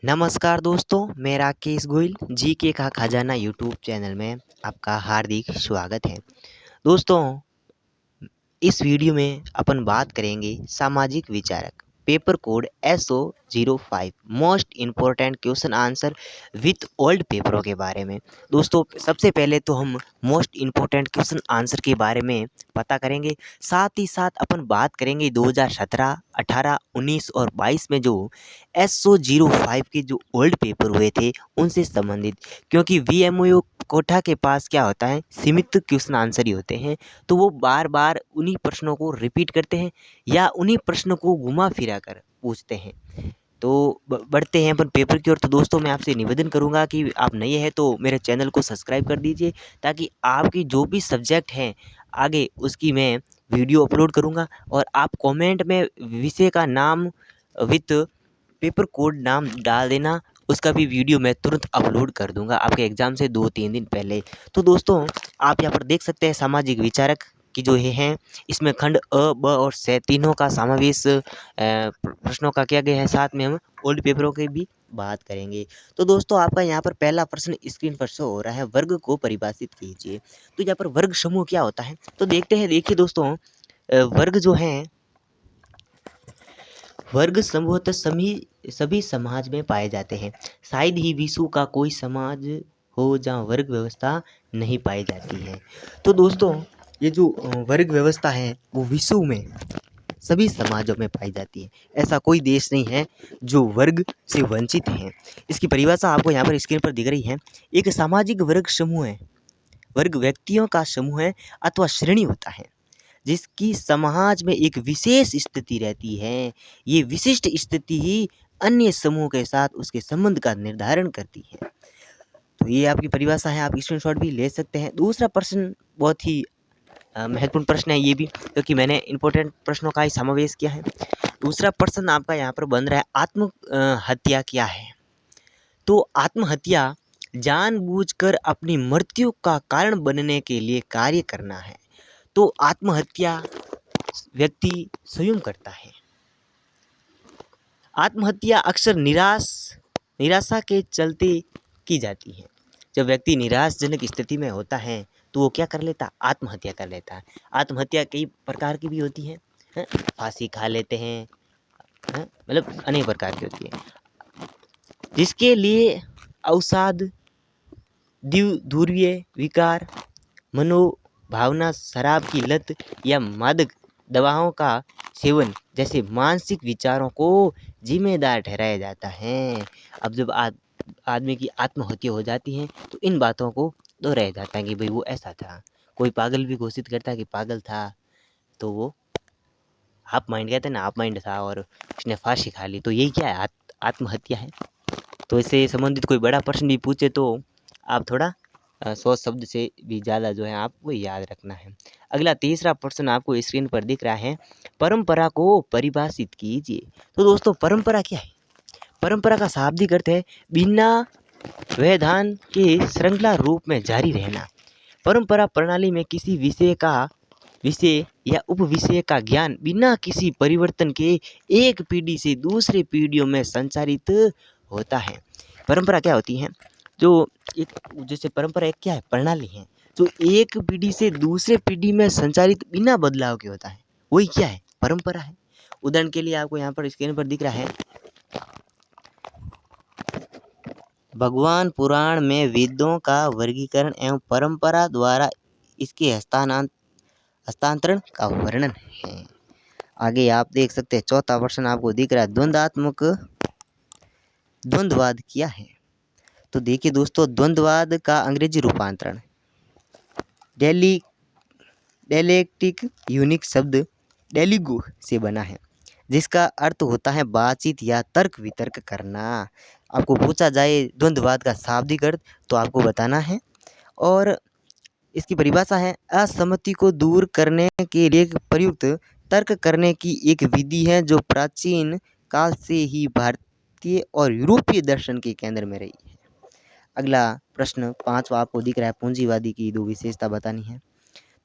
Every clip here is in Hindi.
नमस्कार दोस्तों, मैं राकेश गोयल जीके का खजाना यूट्यूब चैनल में आपका हार्दिक स्वागत है। दोस्तों, इस वीडियो में अपन बात करेंगे सामाजिक विचारक paper code SO05 most important question answer with old पेपरों के बारे में। दोस्तों, सबसे पहले तो हम मोस्ट इम्पोर्टेंट क्वेश्चन आंसर के बारे में पता करेंगे। साथ ही साथ अपन बात करेंगे 2017, 18, 19 और 22 में जो SO05 के जो ओल्ड पेपर हुए थे उनसे संबंधित, क्योंकि VMO कोटा के पास क्या होता है, सीमित क्वेश्चन आंसर ही होते हैं, तो वो बार बार उन्हीं प्रश्नों को रिपीट करते हैं या उन्हीं प्रश्नों को घुमा फिरा कर पूछते हैं। तो बढ़ते हैं अपन पेपर की ओर। तो दोस्तों, मैं आपसे निवेदन करूंगा कि आप नए हैं तो मेरे चैनल को सब्सक्राइब कर दीजिए, ताकि आपकी जो भी सब्जेक्ट हैं आगे उसकी मैं वीडियो अपलोड करूंगा। और आप कमेंट में विषय का नाम विथ पेपर कोड नाम डाल देना, उसका भी वीडियो मैं तुरंत अपलोड कर दूंगा आपके एग्ज़ाम से 2-3 दिन पहले। तो दोस्तों, आप यहाँ पर देख सकते हैं सामाजिक विचारक की जो ये हैं, इसमें खंड अ, ब और स तीनों का समावेश प्रश्नों का किया गया है। साथ में हम ओल्ड पेपरों की भी बात करेंगे। तो दोस्तों, आपका यहाँ पर पहला प्रश्न स्क्रीन पर शो हो रहा है, वर्ग को परिभाषित कीजिए। तो यहाँ पर वर्ग समूह क्या होता है, तो देखते हैं। देखिए दोस्तों, वर्ग जो हैं, वर्ग संभवतः सभी समाज में पाए जाते हैं। शायद ही विश्व का कोई समाज हो जहाँ वर्ग व्यवस्था नहीं पाई जाती है। तो दोस्तों, ये जो वर्ग व्यवस्था है वो विश्व में सभी समाजों में पाई जाती है। ऐसा कोई देश नहीं है जो वर्ग से वंचित है। इसकी परिभाषा आपको यहाँ पर स्क्रीन पर दिख रही है। एक सामाजिक वर्ग समूह है, वर्ग व्यक्तियों का समूह है अथवा श्रेणी होता है जिसकी समाज में एक विशेष स्थिति रहती है। ये विशिष्ट स्थिति ही अन्य समूह के साथ उसके संबंध का निर्धारण करती है। तो ये आपकी परिभाषा है, आप स्क्रीनशॉट भी ले सकते हैं। दूसरा प्रश्न बहुत ही महत्वपूर्ण प्रश्न है ये भी, क्योंकि मैंने इंपॉर्टेंट प्रश्नों का ही समावेश किया है। दूसरा प्रश्न आपका यहाँ पर बन रहा है, आत्महत्या क्या है। तो आत्महत्या जानबूझकर अपनी मृत्यु का कारण बनने के लिए कार्य करना है। तो आत्महत्या व्यक्ति स्वयं करता है। आत्महत्या अक्सर निराशा के चलते की जाती है। जब व्यक्ति निराशजनक स्थिति में होता है तो वो क्या कर लेता, आत्महत्या कर लेता है। आत्महत्या कई प्रकार की भी होती है, फांसी खा लेते हैं, मतलब अनेक प्रकार की होती है, जिसके लिए अवसाद, ध्रुवीय विकार, मनोभावना, शराब की लत या मादक दवाओं का सेवन जैसे मानसिक विचारों को जिम्मेदार ठहराया जाता है। अब जब आदमी की आत्महत्या हो जाती है तो इन बातों को दोहराया जाता है कि भाई वो ऐसा था। कोई पागल भी घोषित करता है कि पागल था, तो वो हाफ माइंड, कहते हैं ना, हाफ माइंड था और उसने फांसी खा ली। तो यही क्या है, आत्महत्या है। तो इससे संबंधित कोई बड़ा प्रश्न भी पूछे तो आप थोड़ा 100 शब्द से भी ज़्यादा जो है आपको याद रखना है। अगला तीसरा प्रश्न आपको स्क्रीन पर दिख रहा है, परंपरा को परिभाषित कीजिए। तो दोस्तों, परंपरा क्या है। परंपरा का शाब्दिक अर्थ है बिना व्यवधान के श्रृंखला रूप में जारी रहना। परंपरा प्रणाली में किसी विषय या उपविषय का ज्ञान बिना किसी परिवर्तन के एक पीढ़ी से दूसरे पीढ़ियों में संचारित होता है। परंपरा क्या होती है, जो एक जैसे परंपरा एक क्या है, प्रणाली है जो एक पीढ़ी से दूसरे पीढ़ी में संचारित बिना बदलाव के होता है, वही क्या है, परंपरा है। उदाहरण के लिए आपको यहाँ पर स्क्रीन पर दिख रहा है, भगवान पुराण में वेदों का वर्गीकरण एवं परंपरा द्वारा इसके हस्तांतरण का वर्णन है। आगे आप देख सकते हैं चौथा प्रश्न आपको दिख रहा है, द्वंद्ववाद क्या है। तो देखिए दोस्तों, द्वंद्ववाद का अंग्रेजी रूपांतरण डायलेक्टिक यूनिक शब्द डेलिगो से बना है, जिसका अर्थ होता है बातचीत या तर्क वितर्क करना। आपको पूछा जाए द्वंद्ववाद का शाब्दिक अर्थ तो आपको बताना है। और इसकी परिभाषा है, असहमति को दूर करने के लिए प्रयुक्त तर्क करने की एक विधि है जो प्राचीन काल से ही भारतीय और यूरोपीय दर्शन के केंद्र में रही है। अगला प्रश्न पांचवा आपको दिख रहा है, पूंजीवादी की 2 विशेषता बतानी है।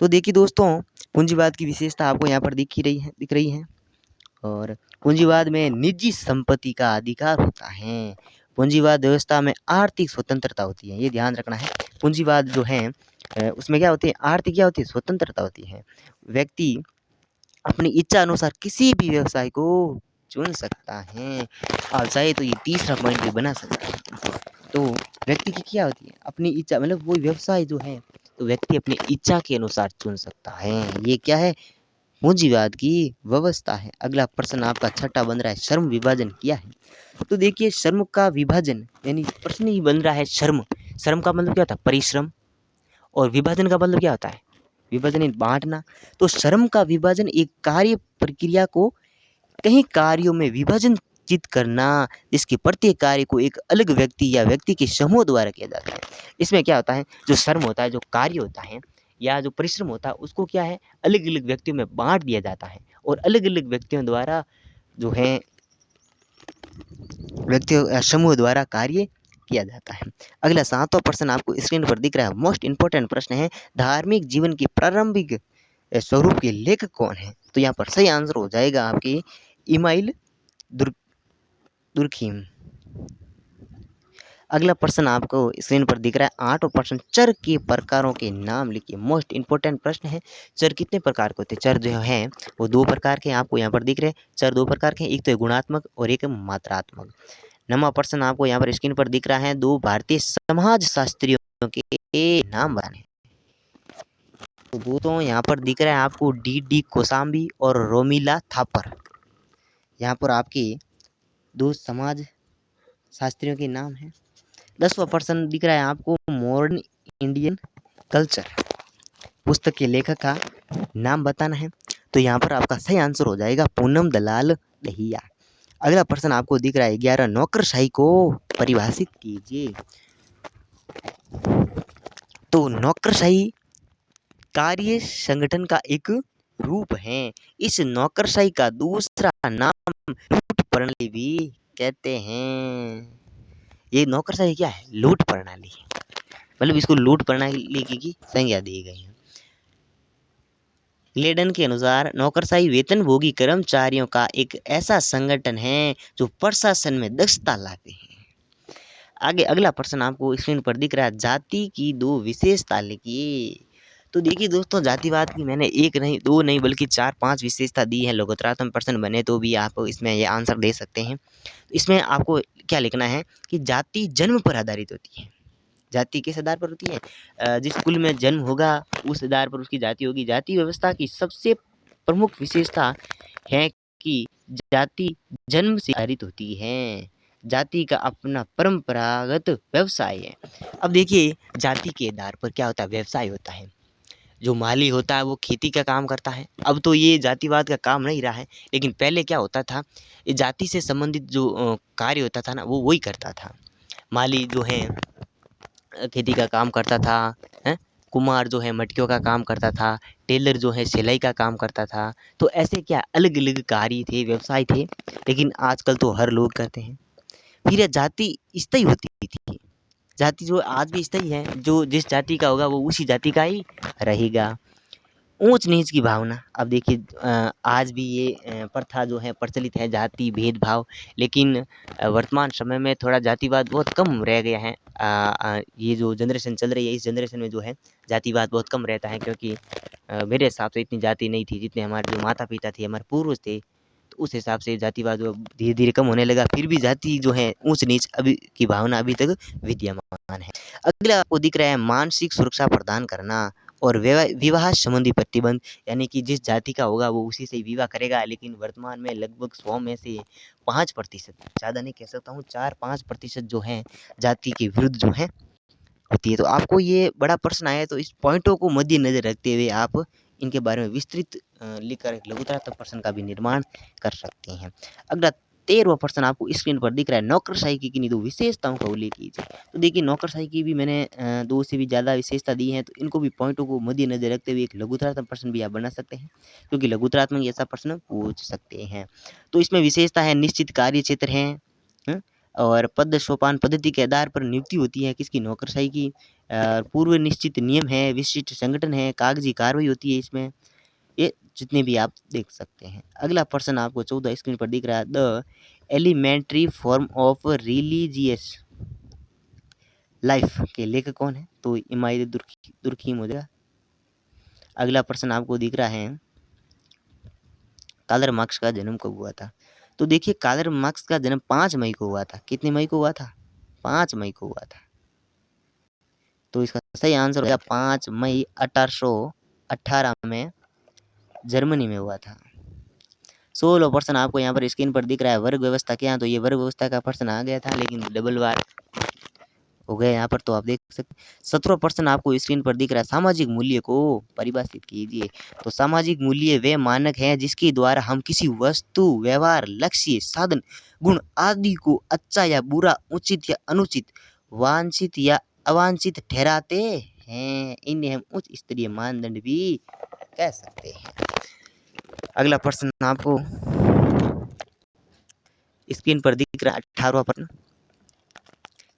तो देखिए दोस्तों, पूंजीवाद की विशेषता आपको यहाँ पर दिख रही है। और पूंजीवाद में निजी संपत्ति का अधिकार होता है। पूंजीवाद व्यवस्था में आर्थिक स्वतंत्रता होती है, ये ध्यान रखना है। पूंजीवाद जो है उसमें क्या होती है, आर्थिक क्या होती है, स्वतंत्रता होती है। व्यक्ति अपनी इच्छा अनुसार किसी भी व्यवसाय को चुन सकता है। आप चाहे तो ये तीसरा पॉइंट भी बना सकते हैं। तो व्यक्ति की क्या होती है, अपनी इच्छा, मतलब वो व्यवसाय जो है तो व्यक्ति अपनी इच्छा के अनुसार चुन सकता है। ये क्या है, पूंजीवाद की व्यवस्था है। अगला प्रश्न आपका छठा बन रहा है, श्रम विभाजन क्या है। तो देखिए श्रम का विभाजन, यानी प्रश्न ही बन रहा है श्रम। श्रम का मतलब क्या होता है, परिश्रम, और विभाजन का मतलब क्या होता है, विभाजन यानी बांटना। तो श्रम का विभाजन एक कार्य प्रक्रिया को कई कार्यों में विभाजित करना, जिसके प्रत्येक कार्य को एक अलग व्यक्ति या व्यक्ति के समूह द्वारा किया जाता है। इसमें क्या होता है, जो श्रम होता है, जो कार्य होता है या जो परिश्रम होता है, उसको क्या है, अलग अलग व्यक्तियों में बांट दिया जाता है और अलग अलग व्यक्तियों द्वारा जो है, व्यक्तियों या समूह द्वारा कार्य किया जाता है। अगला सातवां प्रश्न आपको स्क्रीन पर दिख रहा है, मोस्ट इंपॉर्टेंट प्रश्न है, धार्मिक जीवन की प्रारंभिक स्वरूप के लेखक कौन है। तो यहाँ पर सही आंसर हो जाएगा आपकी इमाइल दुर्खीम। अगला प्रश्न आपको स्क्रीन पर दिख रहा है, 8वां प्रश्न, चर के प्रकारों के नाम लिखिए। मोस्ट इंपॉर्टेंट प्रश्न है, चर कितने प्रकार के होते हैं। चर जो है वो दो प्रकार के हैं, आपको यहाँ पर दिख रहे हैं। चर दो प्रकार के हैं, एक तो है गुणात्मक और एक मात्रात्मक। 9वां प्रश्न आपको यहाँ पर स्क्रीन पर दिख रहा है, दो भारतीय समाज शास्त्रियों के नाम बताने। तो दो तो यहाँ पर दिख रहा है आपको, डी कोसाम्बी और रोमिला थापर। यहाँ पर आपके दो समाज शास्त्रियों के नाम हैं। 10वां प्रश्न दिख रहा है आपको, मॉडर्न इंडियन कल्चर पुस्तक के लेखक का नाम बताना है। तो यहाँ पर आपका सही आंसर हो जाएगा पूनम दलाल दहिया। अगला प्रश्न आपको दिख रहा है, 11, नौकरशाही को परिभाषित कीजिए। तो नौकरशाही कार्य संगठन का एक रूप है। इस नौकरशाही का दूसरा नाम लूट प्रणाली भी कहते हैं। ये नौकरशाही क्या है, लूट प्रणाली, मतलब इसको लूट प्रणाली की संज्ञा दी गई है। लेडन के अनुसार नौकरशाही वेतनभोगी कर्मचारियों का एक ऐसा संगठन है जो प्रशासन में दक्षता लाते हैं। आगे अगला प्रश्न आपको स्क्रीन पर दिख रहा है, जाति की दो विशेषता लिखिए। तो देखिए दोस्तों, जातिवाद की मैंने एक नहीं, दो नहीं, बल्कि 4-5 विशेषता दी है। लघुतरात्मक प्रश्न बने तो भी आप इसमें ये आंसर दे सकते हैं। इसमें आपको क्या लिखना है कि जाति जन्म पर आधारित होती है। जाति किस आधार पर होती है, जिस कुल में जन्म होगा उस आधार पर उसकी जाति होगी। जाति व्यवस्था की सबसे प्रमुख विशेषता है कि जाति जन्म से आधारित होती है। जाति का अपना परंपरागत व्यवसाय है। अब देखिए जाति के आधार पर क्या होता है, व्यवसाय होता है। जो माली होता है वो खेती का काम करता है। अब तो ये जातिवाद का काम नहीं रहा है, लेकिन पहले क्या होता था, ये जाति से संबंधित जो कार्य होता था ना, वो वही करता था। माली जो है खेती का काम करता था, हैं? कुम्हार जो है मटकियों का काम करता था, टेलर जो है सिलाई का काम करता था। तो ऐसे क्या अलग अलग कार्य थे, व्यवसाय थे, लेकिन आजकल तो हर लोग करते हैं। फिर जाति स्थायी होती थी। जाति जो आज भी स्थायी है, जो जिस जाति का होगा वो उसी जाति का ही रहेगा। ऊंच नीच की भावना, अब देखिए आज भी ये प्रथा जो है प्रचलित है, जाति भेदभाव, लेकिन वर्तमान समय में थोड़ा जातिवाद बहुत कम रह गया है। ये जो जनरेशन चल रही है, इस जनरेशन में जो है जातिवाद बहुत कम रहता है, क्योंकि मेरे हिसाब से इतनी जाति नहीं थी जितने हमारे जो माता पिता थे, हमारे पूर्वज थे। तो उस हिसाब से जातिवाद जो धीरे धीरे कम होने लगा। फिर भी जाति जो है ऊंच नीच अभी की भावना अभी तक विद्यमान है। अगला आपको दिख रहा है, मानसिक सुरक्षा प्रदान करना और विवाह संबंधी प्रतिबंध, यानी कि जिस जाति का होगा वो उसी से विवाह करेगा। लेकिन वर्तमान में लगभग 100 में से 5%, ज़्यादा नहीं कह सकता हूँ, 4-5% जो है जाति के विरुद्ध जो है होती है। तो आपको ये बड़ा प्रश्न आया, तो इस पॉइंटों को मद्देनजर रखते हुए आप इनके बारे में विस्तृत लिखकर एक लघुतरात्मक प्रश्न का भी निर्माण कर सकते हैं। अगला 13वां प्रश्न आपको स्क्रीन पर दिख रहा है, नौकरशाही की किन्हीं दो विशेषताओं का उल्लेख कीजिए। तो देखिए नौकरशाही की भी मैंने 2 से भी ज़्यादा विशेषता दी हैं, तो इनको भी पॉइंटों को मद्देनजर रखते हुए एक लघुतरात्मक प्रश्न भी आप बना सकते हैं, क्योंकि लघुतरात्मक ऐसा प्रश्न पूछ सकते हैं। तो इसमें विशेषता है, निश्चित कार्य क्षेत्र हैं, और पद सोपान पद्धति के आधार पर नियुक्ति होती है किसकी, नौकरशाही की। पूर्व निश्चित नियम है, विशिष्ट संगठन है, कागजी कार्रवाई होती है इसमें। ये जितने भी आप देख सकते हैं। अगला प्रश्न आपको 14 स्क्रीन पर दिख रहा है, the elementary form of religious life के लेखक कौन है? तो इमाम दुर्खीम हो जाएगा। अगला प्रश्न आपको दिख रहा है, कार्ल मार्क्स का जन्म कब हुआ था? तो देखिए कार्ल मार्क्स का जन्म 5 मई को हुआ था। कितने मई को हुआ था? 5 मई को हुआ था। तो इसका सही आंसर हो गया 5 मई 1818 में जर्मनी में हुआ था। 16 प्रश्न आपको यहाँ पर स्क्रीन पर दिख रहा है, वर्ग व्यवस्था क्या है? तो ये वर्ग व्यवस्था का प्रश्न आ गया था, लेकिन डबल बार हो गया यहाँ पर, तो आप देख सकते हैं। 17 प्रश्न आपको स्क्रीन पर दिख रहा है, सामाजिक मूल्य को परिभाषित कीजिए। तो सामाजिक मूल्य वे मानक हैं जिसके द्वारा हम किसी वस्तु, व्यवहार, लक्ष्य, साधन, गुण आदि को अच्छा या बुरा, उचित या अनुचित, वांछित या अवांछित ठहराते हैं। इन्हें हम उच्च स्तरीय मानदंड भी कह सकते हैं। अगला प्रश्न आपको स्क्रीन पर दिख रहा है, 18वां प्रश्न,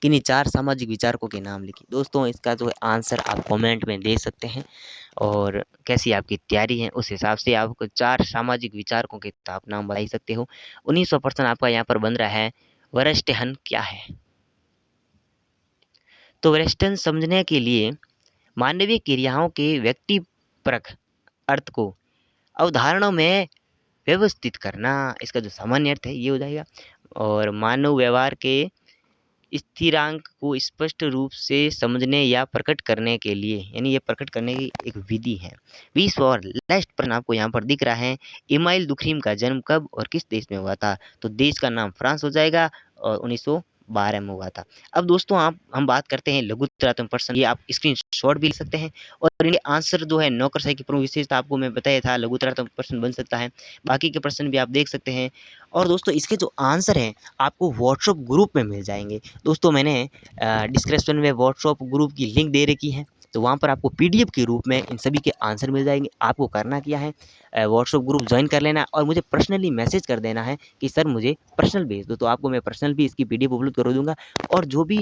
किन्हीं 4 सामाजिक विचारकों के नाम लिखिए। दोस्तों इसका जो आंसर आप कमेंट में दे सकते हैं, और कैसी आपकी तैयारी है उस हिसाब से आपको 4 सामाजिक विचारकों के आप नाम बता सकते हो। 19वां प्रश्न आपका यहाँ पर बन रहा है, वरिष्ठहन क्या है? तो वरिष्ठहन समझने के लिए मानवीय क्रियाओं के व्यक्तिपरक अर्थ को अवधारणाओं में व्यवस्थित करना, इसका जो सामान्य अर्थ है ये हो जाएगा। और मानव व्यवहार के स्थिरांक को स्पष्ट रूप से समझने या प्रकट करने के लिए, यानी ये प्रकट करने की एक विधि है। 20 और लास्ट प्रश्न आपको यहाँ पर दिख रहा है, इमाइल दुखरीम का जन्म कब और किस देश में हुआ था? तो देश का नाम फ्रांस हो जाएगा और 1912 में हुआ था। अब दोस्तों हम बात करते हैं लघुत्तरात्मक प्रश्न। ये आप स्क्रीनशॉट भी ले सकते हैं, और इनके आंसर जो है नौकरशाही की प्रमुख विशेषता आपको मैं बताया था, लघुत्तरात्मक प्रश्न बन सकता है। बाकी के प्रश्न भी आप देख सकते हैं। और दोस्तों इसके जो आंसर हैं आपको व्हाट्सएप ग्रुप में मिल जाएंगे। दोस्तों मैंने डिस्क्रिप्शन में व्हाट्सएप ग्रुप की लिंक दे रखी है, तो वहाँ पर आपको पीडीएफ के रूप में इन सभी के आंसर मिल जाएंगे। आपको करना क्या है, व्हाट्सएप ग्रुप ज्वाइन कर लेना और मुझे पर्सनली मैसेज कर देना है कि सर मुझे पर्सनल भेज दो, तो आपको मैं पर्सनल भी इसकी पीडीएफ अपलोड कर दूंगा। और जो भी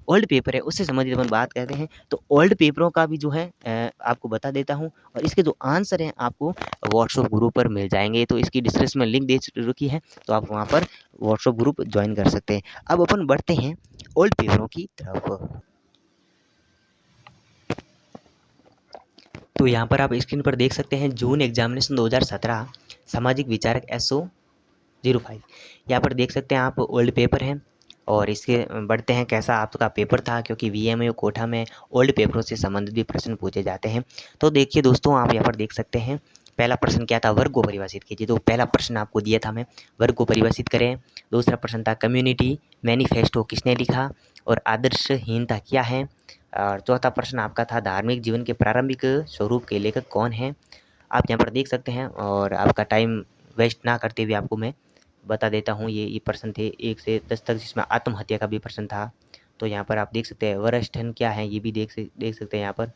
ओल्ड पेपर है उससे संबंधित अपन बात करते हैं, तो ओल्ड पेपरों का भी जो है आपको बता देता हूँ, और इसके जो आंसर हैं आपको व्हाट्सएप ग्रुप पर मिल जाएंगे। तो इसकी डिस्क्रिप्शन में लिंक दे रखी है, तो आप वहाँ पर व्हाट्सएप ग्रुप ज्वाइन कर सकते हैं। अब अपन बढ़ते हैं ओल्ड पेपरों की तरफ। तो यहाँ पर आप स्क्रीन पर देख सकते हैं, जून एग्जामिनेशन 2017 सामाजिक विचारक SO05। यहाँ पर देख सकते हैं आप ओल्ड पेपर हैं, और इसके बढ़ते हैं कैसा आपका पेपर था, क्योंकि VMAO कोटा में ओल्ड पेपरों से संबंधित भी प्रश्न पूछे जाते हैं। तो देखिए दोस्तों, आप यहाँ पर देख सकते हैं, पहला प्रश्न क्या था, वर्ग को परिभाषित कीजिए। तो पहला प्रश्न आपको दिया था मैं, वर्ग को परिभाषित करें। दूसरा प्रश्न था, कम्युनिटी मैनिफेस्टो किसने लिखा और आदर्शहीनता क्या है। और चौथा प्रश्न आपका था, धार्मिक जीवन के प्रारंभिक स्वरूप के लेखक कौन है। आप यहाँ पर देख सकते हैं, और आपका टाइम वेस्ट ना करते हुए आपको मैं बता देता हूँ, ये प्रश्न थे 1 से 10 तक, जिसमें आत्महत्या का भी प्रश्न था। तो यहाँ पर आप देख सकते हैं, वरिष्ठहन क्या है ये भी देख सकते हैं यहाँ पर।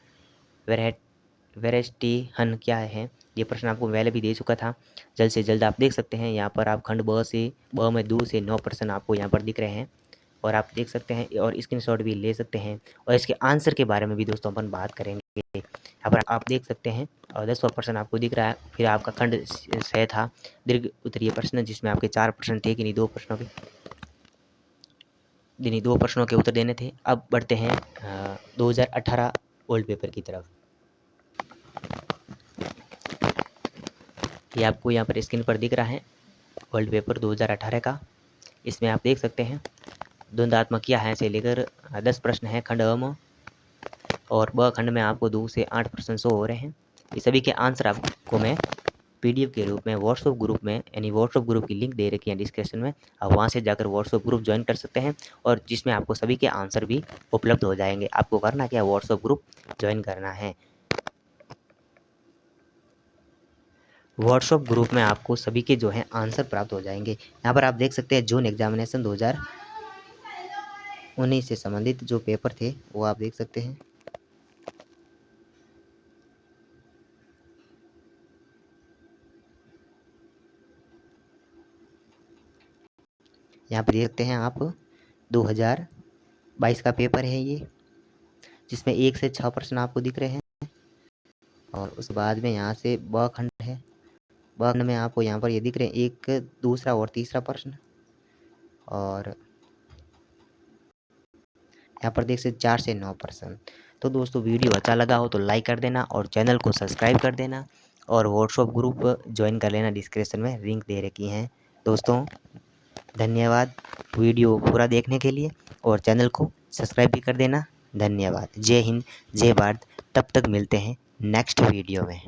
वेरेस्टिहन क्या है, ये प्रश्न आपको पहले भी दे चुका था। जल्द से जल्द आप देख सकते हैं, यहाँ पर आप खंड ब में 2 से 9 प्रश्न आपको यहाँ पर दिख रहे हैं, और आप देख सकते हैं और स्क्रीनशॉट भी ले सकते हैं। और इसके आंसर के बारे में भी दोस्तों अपन बात करेंगे। यहाँ पर आप देख सकते हैं, और 10वां प्रश्न आपको दिख रहा है। फिर आपका खंड 6 था, दीर्घ उत्तरीय प्रश्न, जिसमें आपके 4 प्रश्न थे, किन्हीं 2 प्रश्नों के उत्तर देने थे। अब बढ़ते हैं 2018 ओल्ड पेपर की तरफ। ये आपको यहाँ पर स्क्रीन पर दिख रहा है ओल्ड पेपर 2018 का। इसमें आप देख सकते हैं, द्वंद्वात्मक क्या है से लेकर 10 प्रश्न हैं खंड अ में, और ब खंड में आपको 2 से 8 प्रश्न शो हो रहे हैं। इस सभी के आंसर आपको मैं पीडीएफ के रूप में व्हाट्सएप ग्रुप में, यानी व्हाट्सएप ग्रुप की लिंक दे रखी है डिस्क्रिप्शन में, आप वहाँ से जाकर व्हाट्सएप ग्रुप ज्वाइन कर सकते हैं, और जिसमें आपको सभी के आंसर भी उपलब्ध हो जाएंगे। आपको करना क्या, व्हाट्सएप ग्रुप ज्वाइन करना है। व्हाट्सएप ग्रुप में आपको सभी के जो है आंसर प्राप्त हो जाएंगे। यहाँ पर आप देख सकते हैं, जून एग्जामिनेशन 2019 से संबंधित जो पेपर थे वो आप देख सकते हैं। यहाँ पर देखते हैं आप, 2022 का पेपर है ये, जिसमें 1 से 6 प्रश्न आपको दिख रहे हैं, और उस बाद में यहाँ से ब खंड है, बाकी में आपको यहाँ पर ये दिख रहे हैं, एक दूसरा और तीसरा प्रश्न, और यहाँ पर देख सकते 4 से 9 प्रश्न। तो दोस्तों वीडियो अच्छा लगा हो तो लाइक कर देना और चैनल को सब्सक्राइब कर देना और व्हाट्सएप ग्रुप ज्वाइन कर लेना, डिस्क्रिप्शन में लिंक दे रखी हैं। दोस्तों धन्यवाद वीडियो पूरा देखने के लिए, और चैनल को सब्सक्राइब भी कर देना। धन्यवाद। जय हिंद, जय भारत। तब तक मिलते हैं नेक्स्ट वीडियो में।